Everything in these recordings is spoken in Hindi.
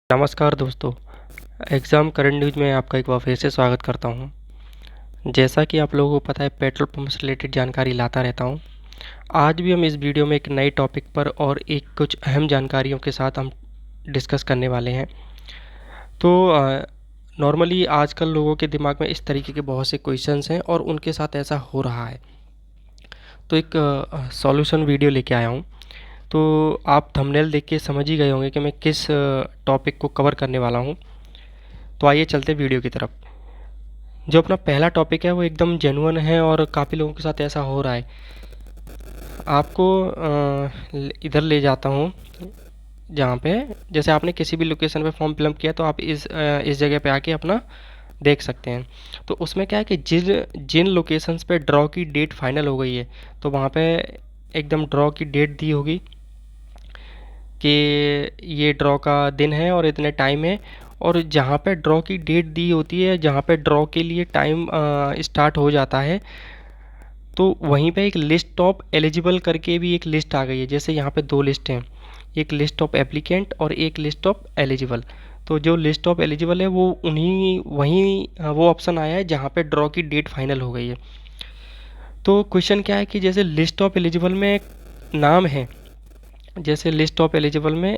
नमस्कार दोस्तों। एग्ज़ाम करंट न्यूज़ में आपका एक बार फिर से स्वागत करता हूं। जैसा कि आप लोगों को पता है, पेट्रोल पंप से रिलेटेड जानकारी लाता रहता हूं। आज भी हम इस वीडियो में एक नए टॉपिक पर और एक कुछ अहम जानकारियों के साथ हम डिस्कस करने वाले हैं। तो नॉर्मली आजकल लोगों के दिमाग में इस तरीके के बहुत से क्वेश्चंस हैं और उनके साथ ऐसा हो रहा है। तो एक सॉल्यूशन वीडियो लेके आया हूँ। तो आप थंबनेल देख के समझ ही गए होंगे कि मैं किस टॉपिक को कवर करने वाला हूँ। तो आइए चलते वीडियो की तरफ। जो अपना पहला टॉपिक है वो एकदम जेन्युइन है और काफ़ी लोगों के साथ ऐसा हो रहा है। आपको इधर ले जाता हूँ जहाँ पे जैसे आपने किसी भी लोकेशन पे फॉर्म फिलअप किया तो आप इस जगह पे आके अपना देख सकते हैं। तो उसमें क्या है कि जिन लोकेशंस पे ड्रॉ की डेट फाइनल हो गई है तो वहाँ पे एकदम ड्रॉ की डेट दी होगी कि ये ड्रॉ का दिन है और इतने टाइम है। और जहाँ पे ड्रॉ की डेट दी होती है, जहाँ पे ड्रॉ के लिए टाइम स्टार्ट हो जाता है, तो वहीं पे एक लिस्ट ऑफ एलिजिबल करके भी एक लिस्ट आ गई है। जैसे यहाँ पे दो लिस्ट हैं, एक लिस्ट ऑफ एप्लीकेंट और एक लिस्ट ऑफ एलिजिबल। तो जो लिस्ट ऑफ एलिजिबल है वो वो ऑप्शन आया है जहाँ पे ड्रॉ की डेट फाइनल हो गई है। तो क्वेश्चन क्या है कि जैसे लिस्ट ऑफ एलिजिबल में नाम है, जैसे लिस्ट ऑफ एलिजिबल में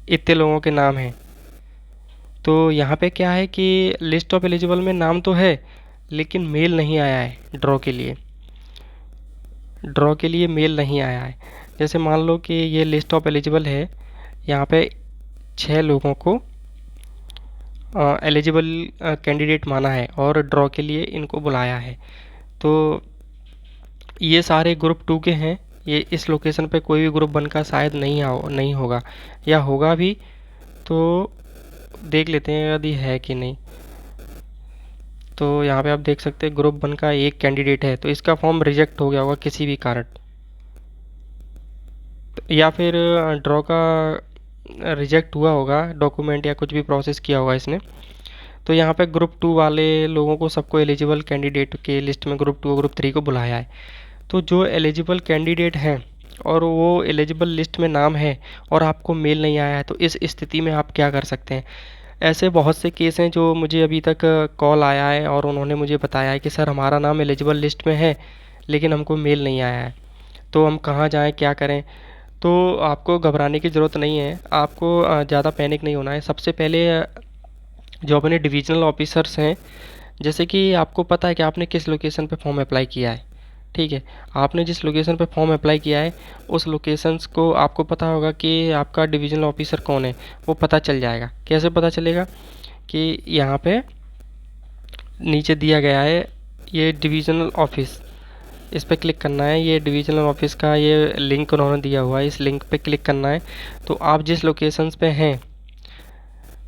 इतने लोगों के नाम हैं। तो यहाँ पे क्या है कि लिस्ट ऑफ एलिजिबल में नाम तो है लेकिन मेल नहीं आया है ड्रॉ के लिए मेल नहीं आया है। जैसे मान लो कि ये लिस्ट ऑफ एलिजिबल है, यहाँ पे 6 लोगों को एलिजिबल कैंडिडेट माना है और ड्रॉ के लिए इनको बुलाया है। तो ये सारे ग्रुप 2 के हैं। ये इस लोकेशन पे कोई भी ग्रुप 1 का शायद नहीं होगा, या होगा भी तो देख लेते हैं यदि है कि नहीं। तो यहाँ पे आप देख सकते हैं ग्रुप 1 का एक कैंडिडेट है, तो इसका फॉर्म रिजेक्ट हो गया होगा किसी भी कारण, या फिर ड्रॉ का रिजेक्ट हुआ होगा, डॉक्यूमेंट या कुछ भी प्रोसेस किया होगा इसने। तो यहाँ पे ग्रुप 2 वाले लोगों को सबको एलिजिबल कैंडिडेट के लिस्ट में ग्रुप 2 और ग्रुप 3 को बुलाया है। तो जो एलिजिबल कैंडिडेट हैं और वो एलिजिबल लिस्ट में नाम है और आपको मेल नहीं आया है, तो इस स्थिति में आप क्या कर सकते हैं। ऐसे बहुत से केस हैं जो मुझे अभी तक कॉल आया है और उन्होंने मुझे बताया है कि सर हमारा नाम एलिजिबल लिस्ट में है लेकिन हमको मेल नहीं आया है, तो हम कहाँ जाएं, क्या करें। तो आपको घबराने की ज़रूरत नहीं है, आपको ज़्यादा पैनिक नहीं होना है। सबसे पहले जो अपने डिविजनल ऑफिसर्स हैं, जैसे कि आपको पता है कि आपने किस लोकेशन पे फॉर्म अप्लाई किया है, ठीक है। आपने जिस लोकेशन पे फॉर्म अप्लाई किया है उस लोकेशंस को आपको पता होगा कि आपका डिविजनल ऑफिसर कौन है, वो पता चल जाएगा। कैसे पता चलेगा कि यहाँ पे नीचे दिया गया है ये डिविजनल ऑफिस, इस पर क्लिक करना है। ये डिविजनल ऑफिस का ये लिंक उन्होंने दिया हुआ है, इस लिंक पे क्लिक करना है। तो आप जिस लोकेशंस पे हैं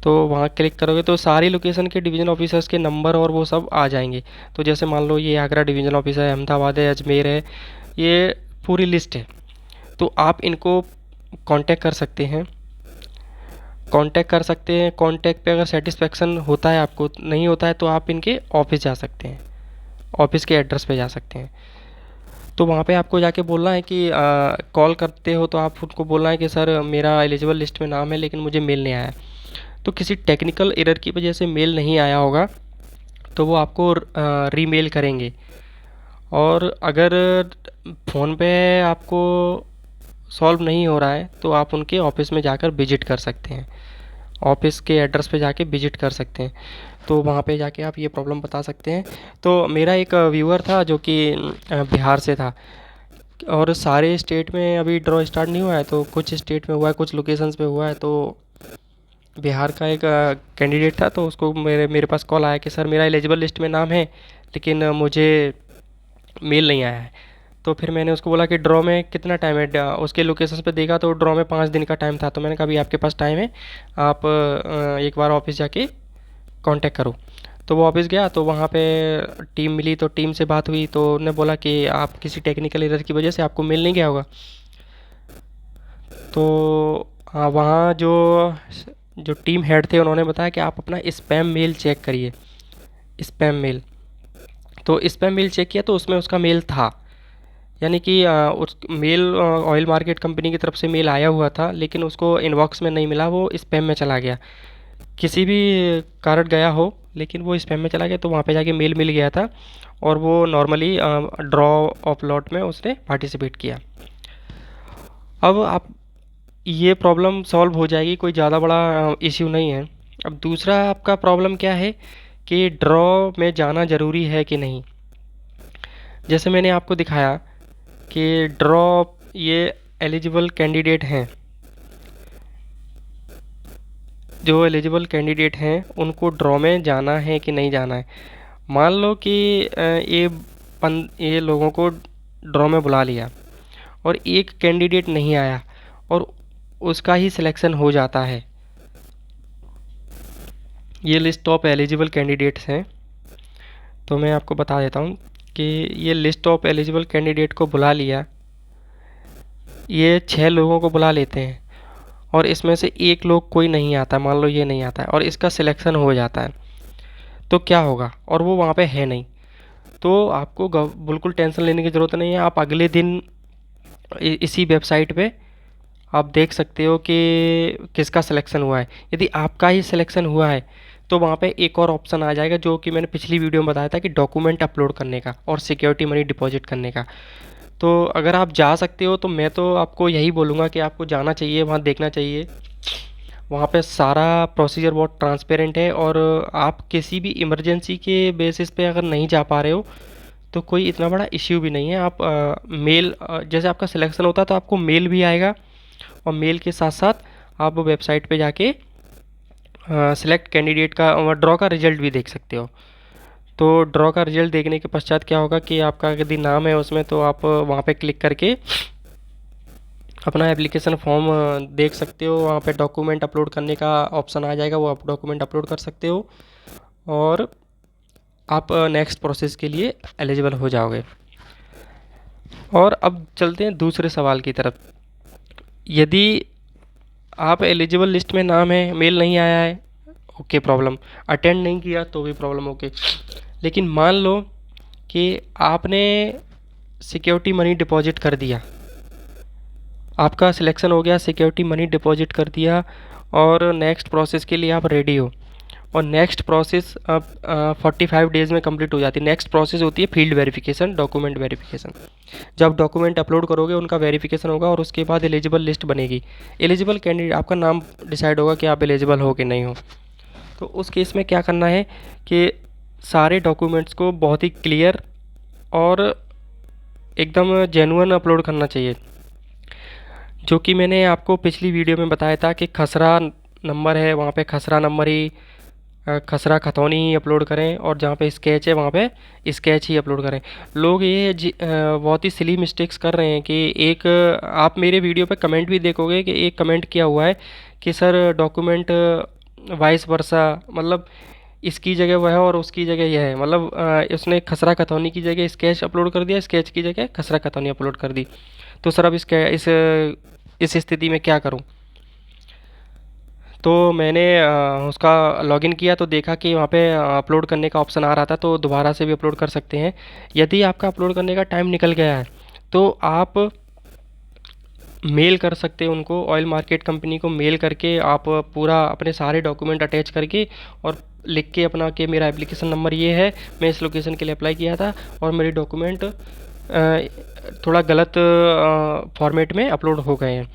तो वहाँ क्लिक करोगे तो सारी लोकेशन के डिवीज़न ऑफिसर्स के नंबर और वो सब आ जाएंगे। तो जैसे मान लो ये आगरा डिवीज़न ऑफिस है, अहमदाबाद है, अजमेर है, ये पूरी लिस्ट है। तो आप इनको कांटेक्ट कर सकते हैं। कांटेक्ट पे अगर सेटिस्फेक्शन होता है, आपको नहीं होता है, तो आप इनके ऑफिस जा सकते हैं, ऑफिस के एड्रेस पे जा सकते हैं। तो वहाँ पे आपको जाके बोलना है कि कॉल करते हो तो आप उनको बोलना है कि सर मेरा एलिजिबल लिस्ट में नाम है लेकिन मुझे मेल नहीं आया है। तो किसी टेक्निकल एरर की वजह से मेल नहीं आया होगा तो वो आपको रीमेल करेंगे। और अगर फ़ोन पे आपको सॉल्व नहीं हो रहा है तो आप उनके ऑफिस में जाकर विजिट कर सकते हैं, ऑफिस के एड्रेस पे जाके विजिट कर सकते हैं। तो वहाँ पे जाके आप ये प्रॉब्लम बता सकते हैं। तो मेरा एक व्यूअर था जो कि बिहार से था, और सारे स्टेट में अभी ड्रॉ स्टार्ट नहीं हुआ है, तो कुछ स्टेट में हुआ है, कुछ लोकेशंस पे हुआ है। तो बिहार का एक कैंडिडेट था, तो उसको मेरे पास कॉल आया कि सर मेरा एलिजिबल लिस्ट में नाम है लेकिन मुझे मेल नहीं आया है। तो फिर मैंने उसको बोला कि ड्रॉ में कितना टाइम है, उसके लोकेशन पे देखा तो ड्रॉ में 5 दिन का टाइम था। तो मैंने कहा अभी आपके पास टाइम है, आप एक बार ऑफिस जाके कांटेक्ट करो। तो वो ऑफिस गया तो वहाँ पे टीम मिली, तो टीम से बात हुई तो उन्होंने बोला कि आप किसी टेक्निकल एरर की वजह से आपको मेल नहीं गया होगा। तो हाँ, वहाँ जो टीम हेड थे उन्होंने बताया कि आप अपना स्पैम मेल चेक करिए, स्पैम मेल। तो स्पैम मेल चेक किया तो उसमें उसका मेल था, यानी कि उस मेल ऑयल मार्केट कंपनी की तरफ से मेल आया हुआ था, लेकिन उसको इनबॉक्स में नहीं मिला, वो स्पैम में चला गया। किसी भी कारण गया हो, लेकिन वो स्पैम में चला गया, तो वहाँ पे जाके मेल मिल गया था और वो नॉर्मली ड्रॉ ऑफ लॉट में उसने पार्टिसिपेट किया। अब आप ये प्रॉब्लम सॉल्व हो जाएगी, कोई ज़्यादा बड़ा इश्यू नहीं है। अब दूसरा आपका प्रॉब्लम क्या है कि ड्रॉ में जाना ज़रूरी है कि नहीं। जैसे मैंने आपको दिखाया कि ड्रॉ ये एलिजिबल कैंडिडेट हैं, जो एलिजिबल कैंडिडेट हैं उनको ड्रॉ में जाना है कि नहीं जाना है। मान लो कि ये लोगों को ड्रॉ में बुला लिया और एक कैंडिडेट नहीं आया और उसका ही सिलेक्शन हो जाता है। ये लिस्ट ऑफ एलिजिबल कैंडिडेट्स हैं, तो मैं आपको बता देता हूँ कि ये लिस्ट ऑफ एलिजिबल कैंडिडेट को बुला लिया, ये 6 लोगों को बुला लेते हैं और इसमें से एक लोग कोई नहीं आता, मान लो ये नहीं आता है और इसका सिलेक्शन हो जाता है, तो क्या होगा, और वो वहाँ पे है नहीं, तो आपको बिल्कुल टेंशन लेने की ज़रूरत नहीं है। आप अगले दिन इसी वेबसाइट पे आप देख सकते हो कि किसका सिलेक्शन हुआ है। यदि आपका ही सिलेक्शन हुआ है तो वहाँ पे एक और ऑप्शन आ जाएगा, जो कि मैंने पिछली वीडियो में बताया था कि डॉक्यूमेंट अपलोड करने का और सिक्योरिटी मनी डिपॉजिट करने का। तो अगर आप जा सकते हो तो मैं तो आपको यही बोलूँगा कि आपको जाना चाहिए, वहाँ देखना चाहिए। वहाँ पे सारा प्रोसीजर बहुत ट्रांसपेरेंट है और आप किसी भी इमरजेंसी के बेसिस पे अगर नहीं जा पा रहे हो तो कोई इतना बड़ा इश्यू भी नहीं है। आप जैसे आपका सिलेक्शन होता है तो आपको मेल भी आएगा और मेल के साथ साथ आप वेबसाइट पे जाके सिलेक्ट कैंडिडेट का ड्रॉ का रिजल्ट भी देख सकते हो। तो ड्रॉ का रिजल्ट देखने के पश्चात क्या होगा कि आपका यदि नाम है उसमें, तो आप वहाँ पे क्लिक करके अपना एप्लीकेशन फॉर्म देख सकते हो। वहाँ पे डॉक्यूमेंट अपलोड करने का ऑप्शन आ जाएगा, वो आप डॉक्यूमेंट अपलोड कर सकते हो और आप नेक्स्ट प्रोसेस के लिए एलिजिबल हो जाओगे। और अब चलते हैं दूसरे सवाल की तरफ। यदि आप एलिजिबल लिस्ट में नाम है, मेल नहीं आया है, ओके प्रॉब्लम, अटेंड नहीं किया तो भी प्रॉब्लम, ओके। लेकिन मान लो कि आपने सिक्योरिटी मनी डिपॉजिट कर दिया, आपका सिलेक्शन हो गया, सिक्योरिटी मनी डिपॉजिट कर दिया और नेक्स्ट प्रोसेस के लिए आप रेडी हो और नेक्स्ट प्रोसेस अब 45 डेज़ में कंप्लीट हो जाती है। नेक्स्ट प्रोसेस होती है फील्ड वेरिफिकेशन, डॉक्यूमेंट वेरिफिकेशन। जब डॉक्यूमेंट अपलोड करोगे उनका वेरिफिकेशन होगा और उसके बाद एलिजिबल लिस्ट बनेगी। एलिजिबल कैंडिडेट, आपका नाम डिसाइड होगा कि आप एलिजिबल हो कि नहीं हो। तो उस केस में क्या करना है कि सारे डॉक्यूमेंट्स को बहुत ही क्लियर और एकदम जेन्युइन अपलोड करना चाहिए, जो कि मैंने आपको पिछली वीडियो में बताया था कि खसरा नंबर है वहाँ पे खसरा नंबर ही, खसरा खतौनी ही अपलोड करें और जहाँ पे स्केच है वहाँ पे स्केच ही अपलोड करें। लोग ये बहुत ही सिली मिस्टेक्स कर रहे हैं कि एक आप मेरे वीडियो पे कमेंट भी देखोगे कि एक कमेंट किया हुआ है कि सर डॉक्यूमेंट वाइस वर्सा, मतलब इसकी जगह वह है और उसकी जगह यह है, मतलब उसने खसरा खतौनी की जगह स्केच अपलोड कर दिया, स्केच की जगह खसरा खतौनी अपलोड कर दी। तो सर अब इस स्थिति में क्या करूं। तो मैंने उसका लॉगिन किया तो देखा कि वहाँ पे अपलोड करने का ऑप्शन आ रहा था, तो दोबारा से भी अपलोड कर सकते हैं। यदि आपका अपलोड करने का टाइम निकल गया है तो आप मेल कर सकते हैं उनको, ऑयल मार्केट कंपनी को मेल करके आप पूरा अपने सारे डॉक्यूमेंट अटैच करके और लिख के अपना कि मेरा एप्लीकेशन नंबर ये है, मैं इस लोकेशन के लिए अप्लाई किया था और मेरे डॉक्यूमेंट थोड़ा गलत फॉर्मेट में अपलोड हो गए हैं।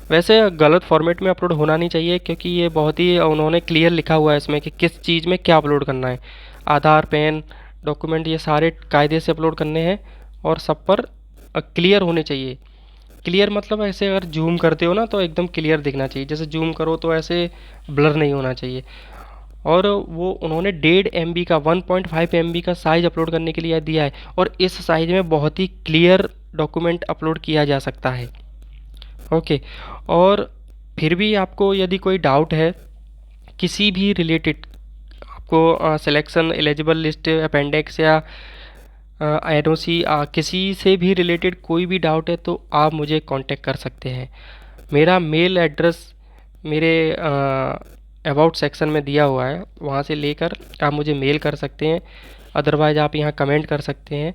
वैसे गलत फॉर्मेट में अपलोड होना नहीं चाहिए, क्योंकि ये बहुत ही उन्होंने क्लियर लिखा हुआ है इसमें कि किस चीज़ में क्या अपलोड करना है। आधार, पैन, डॉक्यूमेंट ये सारे कायदे से अपलोड करने हैं और सब पर क्लियर होने चाहिए। क्लियर मतलब ऐसे अगर जूम करते हो ना तो एकदम क्लियर दिखना चाहिए, जैसे जूम करो तो ऐसे ब्लर नहीं होना चाहिए। और वो उन्होंने 1.5 MB का 1.5 MB का साइज़ अपलोड करने के लिए दिया है और इस साइज़ में बहुत ही क्लियर डॉक्यूमेंट अपलोड किया जा सकता है। ओके। और फिर भी आपको यदि कोई डाउट है किसी भी रिलेटेड, आपको सिलेक्शन, एलिजिबल लिस्ट, अपेंडिक्स या एनओसी किसी से भी रिलेटेड कोई भी डाउट है तो आप मुझे कांटेक्ट कर सकते हैं। मेरा मेल एड्रेस मेरे अबाउट सेक्शन में दिया हुआ है, वहाँ से लेकर आप मुझे मेल कर सकते हैं। अदरवाइज़ आप यहाँ कमेंट कर सकते हैं।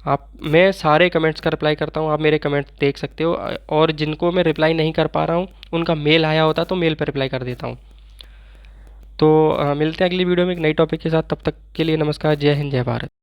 मैं सारे कमेंट्स का रिप्लाई करता हूँ, आप मेरे कमेंट्स देख सकते हो। और जिनको मैं रिप्लाई नहीं कर पा रहा हूँ उनका मेल आया होता तो मेल पर रिप्लाई कर देता हूँ। तो मिलते हैं अगली वीडियो में एक नई टॉपिक के साथ। तब तक के लिए नमस्कार, जय हिंद, जय भारत।